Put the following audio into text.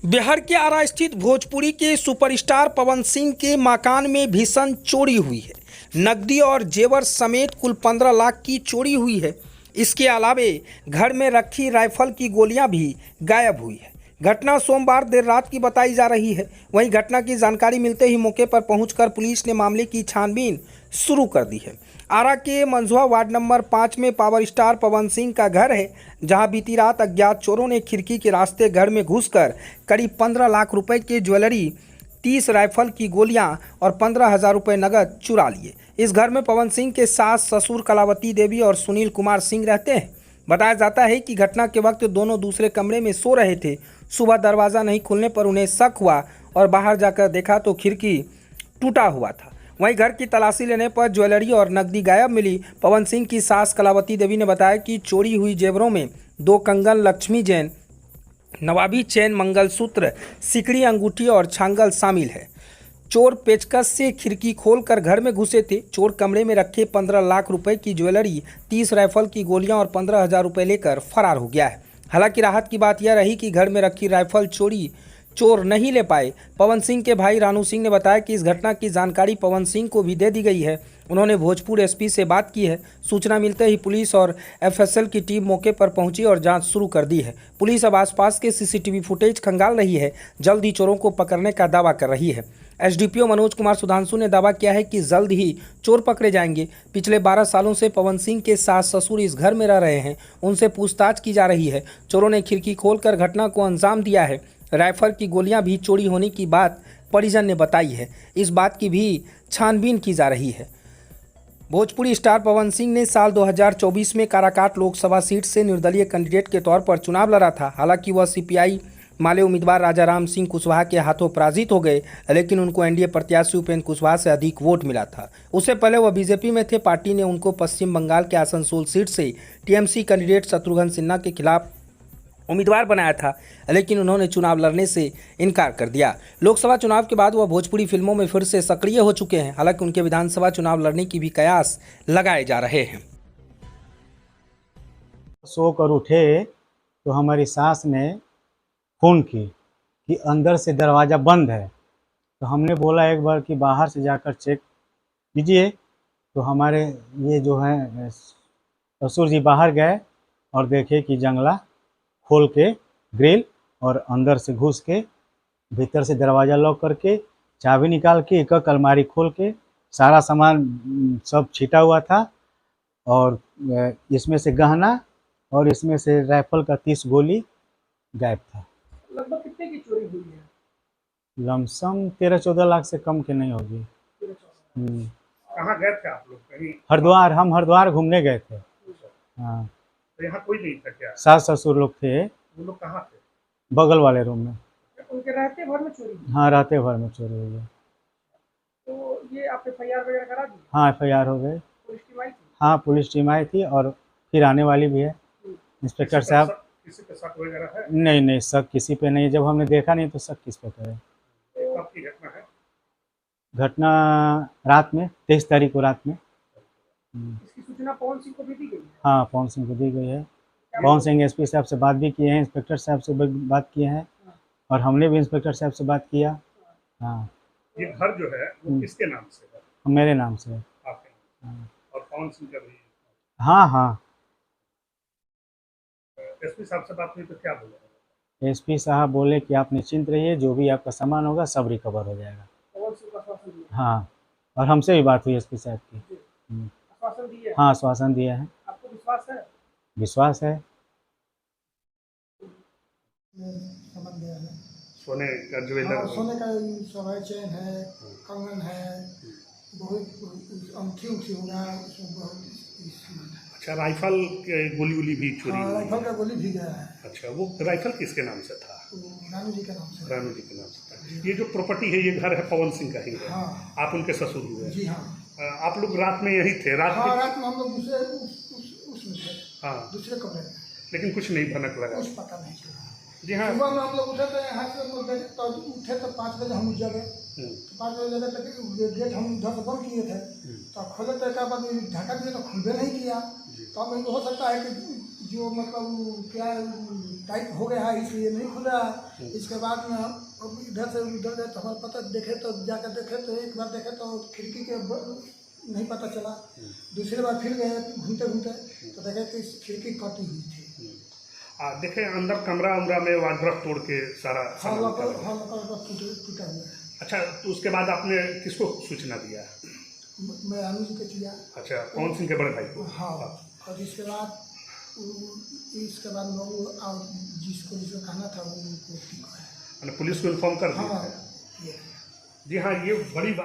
बिहार के आरा स्थित भोजपुरी के सुपरस्टार पवन सिंह के मकान में भीषण चोरी हुई है। नकदी और जेवर समेत कुल 15 लाख की चोरी हुई है। इसके अलावे घर में रखी राइफल की गोलियां भी गायब हुई है। घटना सोमवार देर रात की बताई जा रही है। वहीं घटना की जानकारी मिलते ही मौके पर पहुंचकर पुलिस ने मामले की छानबीन शुरू कर दी है। आरा के मंझुआ वार्ड नंबर 5 में पावर स्टार पवन सिंह का घर है, जहां बीती रात अज्ञात चोरों ने खिड़की के रास्ते घर में घुसकर करीब 15 लाख रुपए की ज्वेलरी, 30 राइफल की गोलियां और 15,000 रुपये नकद चुरा लिए। इस घर में पवन सिंह के सास ससुर कलावती देवी और सुनील कुमार सिंह रहते हैं। बताया जाता है कि घटना के वक्त दोनों दूसरे कमरे में सो रहे थे। सुबह दरवाज़ा नहीं खुलने पर उन्हें शक हुआ और बाहर जाकर देखा तो खिड़की टूटा हुआ था। वहीं घर की तलाशी लेने पर ज्वेलरी और नकदी गायब मिली। पवन सिंह की सास कलावती देवी ने बताया कि चोरी हुई जेवरों में 2 कंगन लक्ष्मी जैन, नवाबी चैन, मंगलसूत्र, सिकड़ी, अंगूठी और छांगल शामिल है। चोर पेचकस से खिड़की खोलकर घर में घुसे थे। चोर कमरे में रखे 15 लाख रुपए की ज्वेलरी, 30 राइफल की गोलियां और 15,000 रुपये लेकर फरार हो गया है। हालांकि राहत की बात यह रही कि घर में रखी राइफल चोर नहीं ले पाए। पवन सिंह के भाई रानू सिंह ने बताया कि इस घटना की जानकारी पवन सिंह को भी दे दी गई है। उन्होंने भोजपुर एसपी से बात की है। सूचना मिलते ही पुलिस और एफएसएल की टीम मौके पर पहुंची और जांच शुरू कर दी है। पुलिस अब आसपास के सीसीटीवी फुटेज खंगाल रही है। जल्द ही चोरों को पकड़ने का दावा कर रही है। एसडीपीओ मनोज कुमार सुधांशु ने दावा किया है कि जल्द ही चोर पकड़े जाएंगे। पिछले 12 सालों से पवन सिंह के सास ससुर इस घर में रह रहे हैं। उनसे पूछताछ की जा रही है। चोरों ने खिड़की खोलकर घटना को अंजाम दिया है। राइफल की गोलियां भी चोरी होने की बात परिजन ने बताई है। इस बात की भी छानबीन की जा रही है। भोजपुरी स्टार पवन सिंह ने साल 2024 में काराकाट लोकसभा सीट से निर्दलीय कैंडिडेट के तौर पर चुनाव लड़ा था। हालांकि वह सीपीआई माले उम्मीदवार राजाराम सिंह कुशवाहा के हाथों पराजित हो गए, लेकिन उनको एनडीए प्रत्याशी उपेंद्र कुशवाहा से अधिक वोट मिला था। उससे पहले वह बीजेपी में थे। पार्टी ने उनको पश्चिम बंगाल के आसनसोल सीट से टीएमसी कैंडिडेट शत्रुघ्न सिन्हा के खिलाफ उम्मीदवार बनाया था, लेकिन उन्होंने चुनाव लड़ने से इनकार कर दिया। लोकसभा चुनाव के बाद वह भोजपुरी फिल्मों में फिर से सक्रिय हो चुके हैं। हालांकि उनके विधानसभा चुनाव लड़ने की भी कयास लगाए जा रहे हैं। सोकर उठे तो हमारी सास ने फ़ोन की कि अंदर से दरवाज़ा बंद है। तो हमने बोला एक बार कि बाहर से जाकर चेक कीजिए। तो हमारे ये जो हैं ससुर जी बाहर गए और देखे कि जंगला खोल के ग्रिल और अंदर से घुस के भीतर से दरवाज़ा लॉक करके चाबी निकाल के एक अलमारी खोल के सारा सामान सब छिटा हुआ था और इसमें से गहना और इसमें से राइफल का 30 गोली गायब था। लगभग कितने की चोरी हुई है? लमसम 13-14 लाख से कम के नहीं होगी। कहाँ गए थे आप लोग? कहीं हरिद्वार, हम हरिद्वार घूमने गए थे। हाँ, तो यहाँ कोई नहीं था क्या? सास ससुर लोग थे। वो लोग कहाँ थे? बगल वाले रूम में। उनके रहते भर में चोरी हुई? हाँ, रहते भर में चोरी हुई है। तो ये आप एफआईआर वगैरह करा दी? हाँ, एफआईआर हो गई। पुलिस टीम आई थी? हाँ, पुलिस टीम आई थी और फिर आने वाली भी है। इंस्पेक्टर साहब, किसी पे शक वगैरह है? नहीं, शक किसी पे नहीं। जब हमने देखा नहीं तो शक किस पे करें। कब की घटना है? घटना रात में 23 तारीख को रात में। इसकी सूचना पवन सिंह को भी दी गई है? हाँ, पवन सिंह को दी गई है। पवन सिंह एसपी साहब से बात भी किए हैं, इंस्पेक्टर साहब से बात किए हैं और हमने भी इंस्पेक्टर साहब से बात किया। हाँ, ये घर जो है वो किसके नाम से है? मेरे नाम से। आपके? हाँ। और पवन सिंह का भी? हाँ। एसपी साहब से बात हुई तो क्या बोले? एसपी साहब बोले कि आप निश्चिंत रहिए, जो भी आपका सामान होगा सब रिकवर हो जाएगा। पवन सिंह का आश्वासन दिया? हाँ, और हमसे भी बात हुई एसपी साहब की। आश्वासन दिया? हाँ, आश्वासन दिया है। आपको विश्वास है? विश्वास है। सोने का ज्वेलर, सोने का सवाई चैन है, कंगन है, बहुत अंगूठी होगा, उसमें बहुत सामान है। अच्छा, राइफल गोली भी चोरी हुई? राइफल का गोली भी गया है। अच्छा, वो राइफल किसके नाम से था? रानू जी के नाम से। रानू जी के नाम से था। ये जो प्रॉपर्टी है, ये घर है पवन सिंह का ही है? हाँ। आप उनके ससुर हुए? जी हाँ। आप लोग रात में यही थे? रात में हम लोग दूसरे उसमें थे। हाँ, दूसरे कमरे में। लेकिन कुछ नहीं भनक लगा? कुछ पता नहीं चला। जी हाँ। सुबह में हम लोग उठे थे यहाँ से, तो उठे तो 5 बजे हम जगह, तो 5 बजे जगह तक गेट हम उधर से बंद किए थे। तो खोले तो एक बाद ढका दिए तो खुलबे नहीं किया। तो अब हो सकता है कि जो मतलब क्या टाइट हो गया है इसलिए नहीं खुल रहा है। इसके बाद में अब इधर से उधर गए तो हमारे पता देखे तो जाकर देखे तो एक बार देखे तो खिड़की के नहीं पता चला। दूसरी बार फिर गए घूमते घूमते तो देखे कि खिड़की कटी हुई थी। देखे अंदर कमरा उमरा में वार्डरोब तोड़ के सारा हाँ सामान निकाला। टूटा हुआ है। अच्छा, तो उसके बाद आपने किसको सूचना दिया? मैं अनु जी के किया। अच्छा, कौन सिंह के बड़े भाई को? हाँ, और इसके बाद लोग और जिसको कहना था वो उनको ठीक है। पुलिस को इन्फॉर्म कर दिया? हाँ, ये जी हाँ, ये बड़ी बात